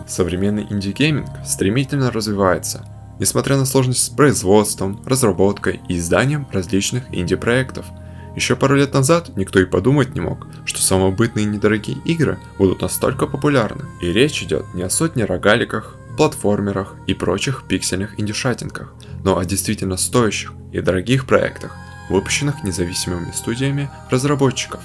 Современный инди-гейминг стремительно развивается, несмотря на сложности с производством, разработкой и изданием различных инди-проектов. Еще пару лет назад никто и подумать не мог, что самобытные недорогие игры будут настолько популярны. И речь идет не о сотне рогаликах, платформерах и прочих пиксельных индюшатинках, но о действительно стоящих и дорогих проектах, выпущенных независимыми студиями разработчиков.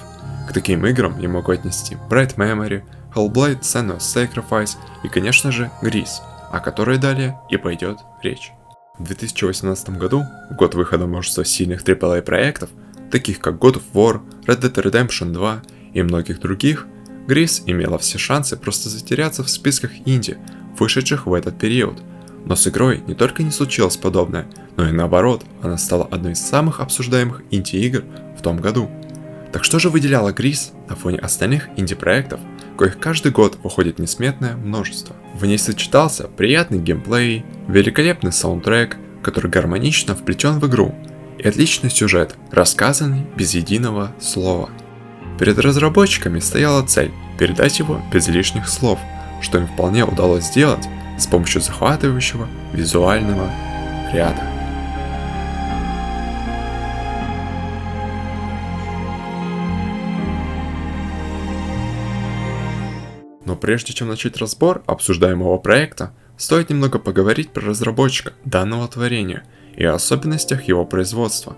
К таким играм я могу отнести Bright Memory, Hellblade: Senua's Sacrifice и, конечно же, Gris, о которой далее и пойдет речь. В 2018 году, в год выхода множества сильных AAA проектов, таких как God of War, Red Dead Redemption 2 и многих других, Gris имела все шансы просто затеряться в списках инди, вышедших в этот период. Но с игрой не только не случилось подобное, но и наоборот, она стала одной из самых обсуждаемых инди-игр в том году. Так что же выделяло Gris на фоне остальных инди-проектов, коих каждый год выходит несметное множество? В ней сочетался приятный геймплей, великолепный саундтрек, который гармонично вплетен в игру, и отличный сюжет, рассказанный без единого слова. Перед разработчиками стояла цель передать его без лишних слов, что им вполне удалось сделать с помощью захватывающего визуального ряда. Но прежде чем начать разбор обсуждаемого проекта, стоит немного поговорить про разработчика данного творения и о особенностях его производства.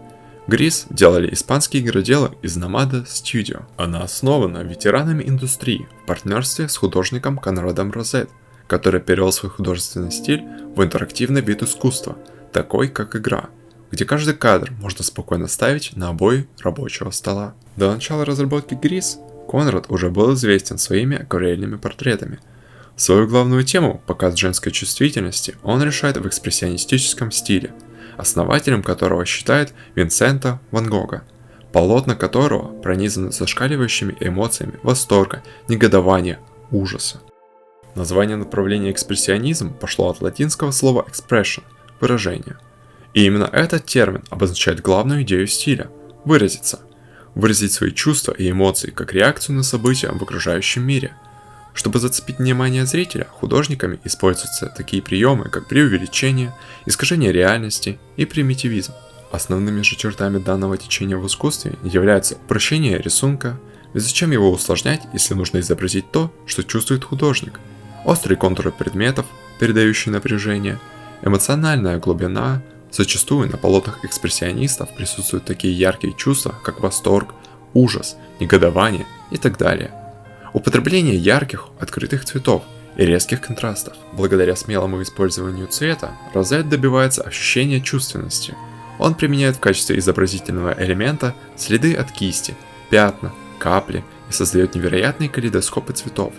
Gris делали испанские игроделы из Nomada Studio. Она основана ветеранами индустрии в партнерстве с художником Конрадом Розет, который перевел свой художественный стиль в интерактивный вид искусства, такой как игра, где каждый кадр можно спокойно ставить на обои рабочего стола. До начала разработки Gris Конрад уже был известен своими акварельными портретами. Свою главную тему, показ женской чувствительности, он решает в экспрессионистическом стиле, основателем которого считает Винсента Ван Гога, полотна которого пронизаны зашкаливающими эмоциями восторга, негодования, ужаса. Название направления экспрессионизм пошло от латинского слова expression – выражение. И именно этот термин обозначает главную идею стиля – выразиться. Выразить свои чувства и эмоции как реакцию на события в окружающем мире. Чтобы зацепить внимание зрителя, художниками используются такие приемы, как преувеличение, искажение реальности и примитивизм. Основными же чертами данного течения в искусстве являются упрощение рисунка, ведь зачем его усложнять, если нужно изобразить то, что чувствует художник, острые контуры предметов, передающие напряжение, эмоциональная глубина. Зачастую на полотнах экспрессионистов присутствуют такие яркие чувства, как восторг, ужас, негодование и так далее. Употребление ярких, открытых цветов и резких контрастов. Благодаря смелому использованию цвета, Розет добивается ощущения чувственности. Он применяет в качестве изобразительного элемента следы от кисти, пятна, капли и создает невероятные калейдоскопы цветов.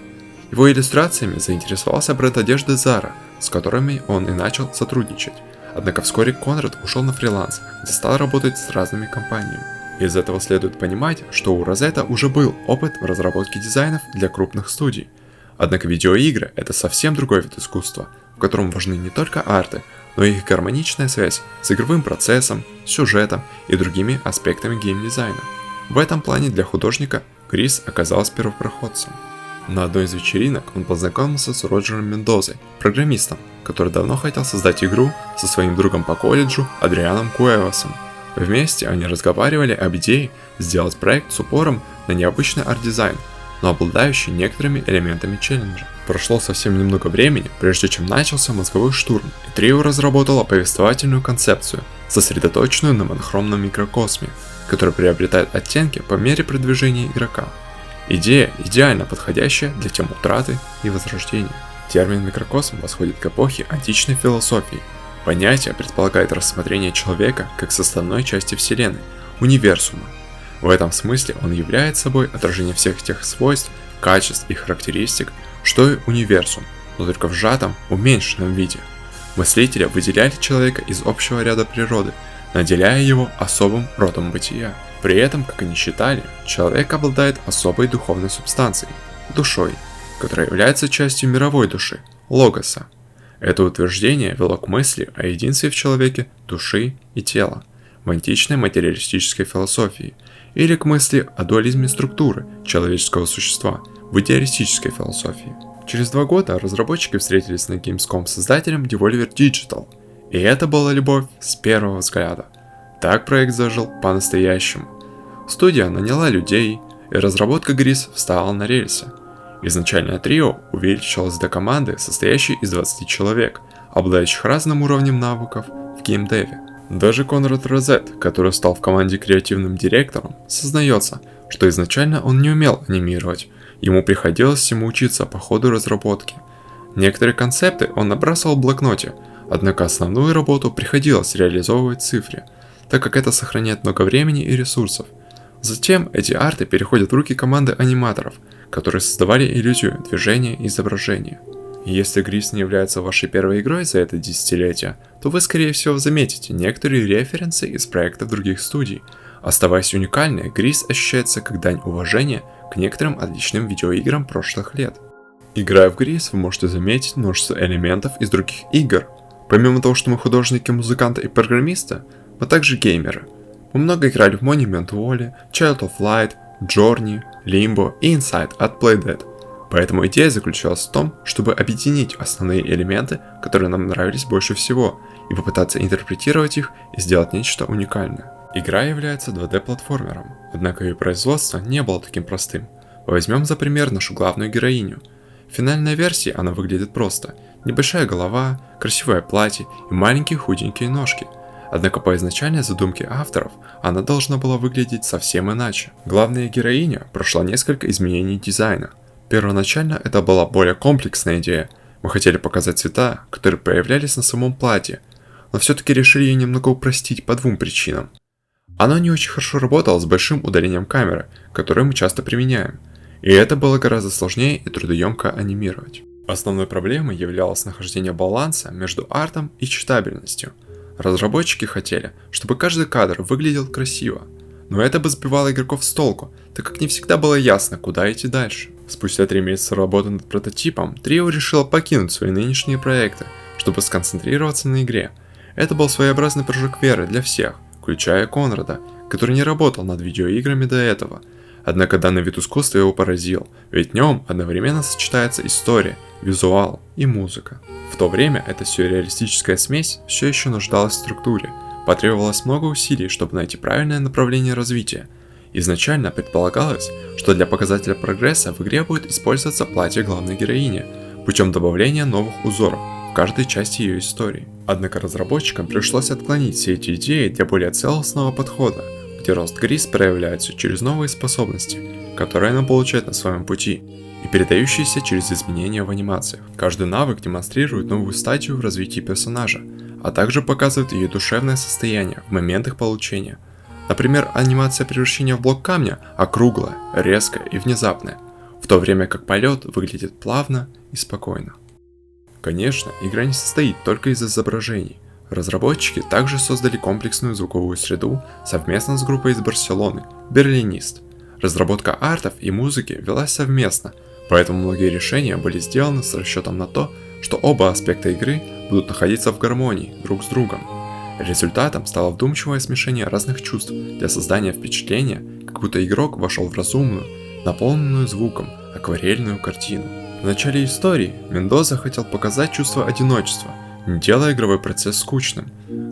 Его иллюстрациями заинтересовался бренд одежды Zara, с которыми он и начал сотрудничать. Однако вскоре Конрад ушел на фриланс, где стал работать с разными компаниями. Из этого следует понимать, что у Розета уже был опыт в разработке дизайнов для крупных студий. Однако видеоигры – это совсем другой вид искусства, в котором важны не только арты, но и их гармоничная связь с игровым процессом, сюжетом и другими аспектами геймдизайна. В этом плане для художника Gris оказался первопроходцем. На одной из вечеринок он познакомился с Роджером Мендозой, программистом, который давно хотел создать игру со своим другом по колледжу Адрианом Куэвасом. Вместе они разговаривали об идее сделать проект с упором на необычный арт-дизайн, но обладающий некоторыми элементами челленджа. Прошло совсем немного времени, прежде чем начался мозговой штурм, и трио разработало повествовательную концепцию, сосредоточенную на монохромном микрокосме, который приобретает оттенки по мере продвижения игрока. Идея идеально подходящая для тем утраты и возрождения. Термин микрокосм восходит к эпохе античной философии. Понятие предполагает рассмотрение человека как составной части Вселенной, универсума. В этом смысле он является собой отражение всех тех свойств, качеств и характеристик, что и универсум, но только в сжатом, уменьшенном виде. Мыслители выделяли человека из общего ряда природы, наделяя его особым родом бытия. При этом, как они считали, человек обладает особой духовной субстанцией – душой, которая является частью мировой души – логоса. Это утверждение вело к мысли о единстве в человеке души и тела в античной материалистической философии, или к мысли о дуализме структуры человеческого существа в идеалистической философии. Через 2 года разработчики встретились на Gamescom с создателем Devolver Digital, и это была любовь с первого взгляда. Так проект зажил по-настоящему. Студия наняла людей, и разработка Gris встала на рельсы. Изначальное трио увеличилось до команды, состоящей из 20 человек, обладающих разным уровнем навыков в геймдеве. Даже Конрад Розет, который стал в команде креативным директором, сознается, что изначально он не умел анимировать, ему приходилось всему учиться по ходу разработки. Некоторые концепты он набрасывал в блокноте, однако основную работу приходилось реализовывать в цифре, так как это сохраняет много времени и ресурсов. Затем эти арты переходят в руки команды аниматоров, которые создавали иллюзию движения и изображения. И если Gris не является вашей первой игрой за это десятилетие, то вы скорее всего заметите некоторые референсы из проектов других студий. Оставаясь уникальной, Gris ощущается как дань уважения к некоторым отличным видеоиграм прошлых лет. Играя в Gris, вы можете заметить множество элементов из других игр. Помимо того, что мы художники, музыканты и программисты, мы также геймеры. Мы много играли в Monument Valley, Child of Light, Journey, Limbo и Inside от Playdead. Поэтому идея заключалась в том, чтобы объединить основные элементы, которые нам нравились больше всего, и попытаться интерпретировать их и сделать нечто уникальное. Игра является 2D-платформером, однако ее производство не было таким простым. Возьмем за пример нашу главную героиню. В финальной версии она выглядит просто. Небольшая голова, красивое платье и маленькие худенькие ножки. Однако по изначальной задумке авторов, она должна была выглядеть совсем иначе. Главная героиня прошла несколько изменений дизайна. Первоначально это была более комплексная идея. Мы хотели показать цвета, которые появлялись на самом платье, но все-таки решили ее немного упростить по 2 причинам. Оно не очень хорошо работало с большим удалением камеры, которое мы часто применяем, и это было гораздо сложнее и трудоемко анимировать. Основной проблемой являлось нахождение баланса между артом и читабельностью. Разработчики хотели, чтобы каждый кадр выглядел красиво, но это бы сбивало игроков с толку, так как не всегда было ясно, куда идти дальше. Спустя 3 месяца работы над прототипом, трио решило покинуть свои нынешние проекты, чтобы сконцентрироваться на игре. Это был своеобразный прыжок веры для всех, включая Конрада, который не работал над видеоиграми до этого. Однако данный вид искусства его поразил, ведь в нем одновременно сочетается история, визуал и музыка. В то время эта сюрреалистическая смесь все еще нуждалась в структуре. Потребовалось много усилий, чтобы найти правильное направление развития. Изначально предполагалось, что для показателя прогресса в игре будет использоваться платье главной героини, путем добавления новых узоров в каждой части ее истории. Однако разработчикам пришлось отклонить все эти идеи для более целостного подхода, где рост Gris проявляется через новые способности, которые она получает на своем пути, и передающиеся через изменения в анимациях. Каждый навык демонстрирует новую стадию в развитии персонажа, а также показывает ее душевное состояние в момент их получения. Например, анимация превращения в блок камня округлая, резкая и внезапная, в то время как полет выглядит плавно и спокойно. Конечно, игра не состоит только из изображений. Разработчики также создали комплексную звуковую среду совместно с группой из Барселоны, Берлинист. Разработка артов и музыки велась совместно, поэтому многие решения были сделаны с расчетом на то, что оба аспекта игры будут находиться в гармонии друг с другом. Результатом стало вдумчивое смешение разных чувств для создания впечатления, как будто игрок вошел в разумную, наполненную звуком, акварельную картину. В начале истории Мендоза хотел показать чувство одиночества, не делая игровой процесс скучным.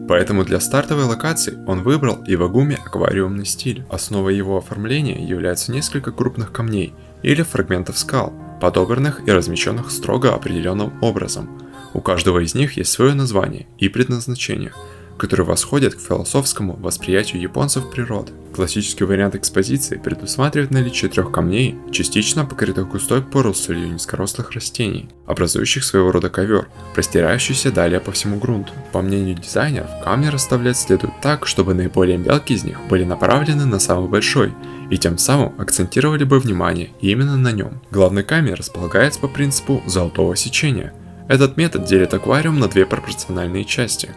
Поэтому для стартовой локации он выбрал Ивагуми аквариумный стиль. Основой его оформления являются несколько крупных камней или фрагментов скал, подобранных и размещенных строго определенным образом. У каждого из них есть свое название и предназначение, которые восходят к философскому восприятию японцев природы. Классический вариант экспозиции предусматривает наличие 3 камней, частично покрытых густой порослью низкорослых растений, образующих своего рода ковер, простирающийся далее по всему грунту. По мнению дизайнеров, камни расставлять следует так, чтобы наиболее мелкие из них были направлены на самый большой, и тем самым акцентировали бы внимание именно на нем. Главный камень располагается по принципу золотого сечения. Этот метод делит аквариум на 2 пропорциональные части.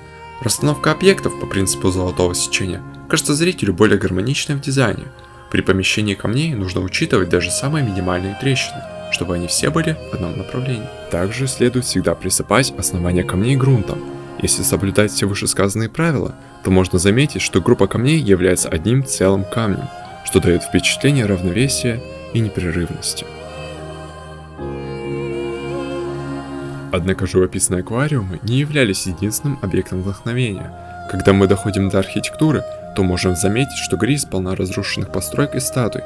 Расстановка объектов по принципу золотого сечения кажется зрителю более гармоничной в дизайне. При помещении камней нужно учитывать даже самые минимальные трещины, чтобы они все были в одном направлении. Также следует всегда присыпать основание камней грунтом. Если соблюдать все вышесказанные правила, то можно заметить, что группа камней является одним целым камнем, что дает впечатление равновесия и непрерывности. Однако живописные аквариумы не являлись единственным объектом вдохновения. Когда мы доходим до архитектуры, то можем заметить, что Гриз полна разрушенных построек и статуй.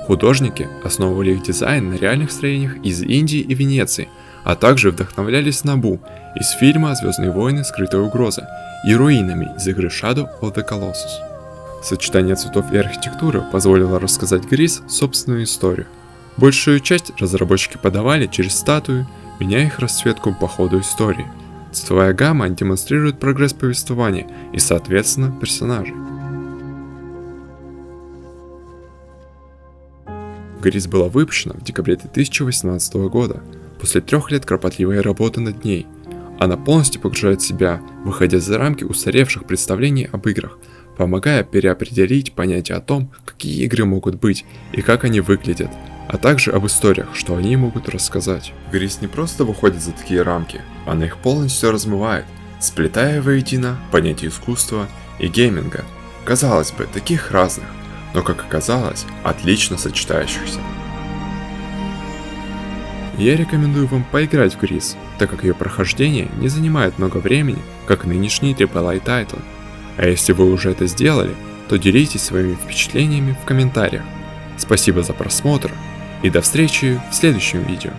Художники основывали их дизайн на реальных строениях из Индии и Венеции, а также вдохновлялись Набу из фильма «Звездные войны. Скрытая угроза» и руинами из игры Shadow of the Colossus. Сочетание цветов и архитектуры позволило рассказать Гриз собственную историю. Большую часть разработчики подавали через статуи, меняя их расцветку по ходу истории. Цветовая гамма демонстрирует прогресс повествования и, соответственно, персонажей. Гриз была выпущена в декабре 2018 года, после 3 лет кропотливой работы над ней. Она полностью погружает себя, выходя за рамки устаревших представлений об играх, помогая переопределить понятие о том, какие игры могут быть и как они выглядят, а также об историях, что они могут рассказать. Гриз не просто выходит за такие рамки, она их полностью размывает, сплетая воедино понятия искусства и гейминга. Казалось бы, таких разных, но, как оказалось, отлично сочетающихся. Я рекомендую вам поиграть в Гриз, так как ее прохождение не занимает много времени, как нынешние AAA тайтлы. А если вы уже это сделали, то делитесь своими впечатлениями в комментариях. Спасибо за просмотр и до встречи в следующем видео.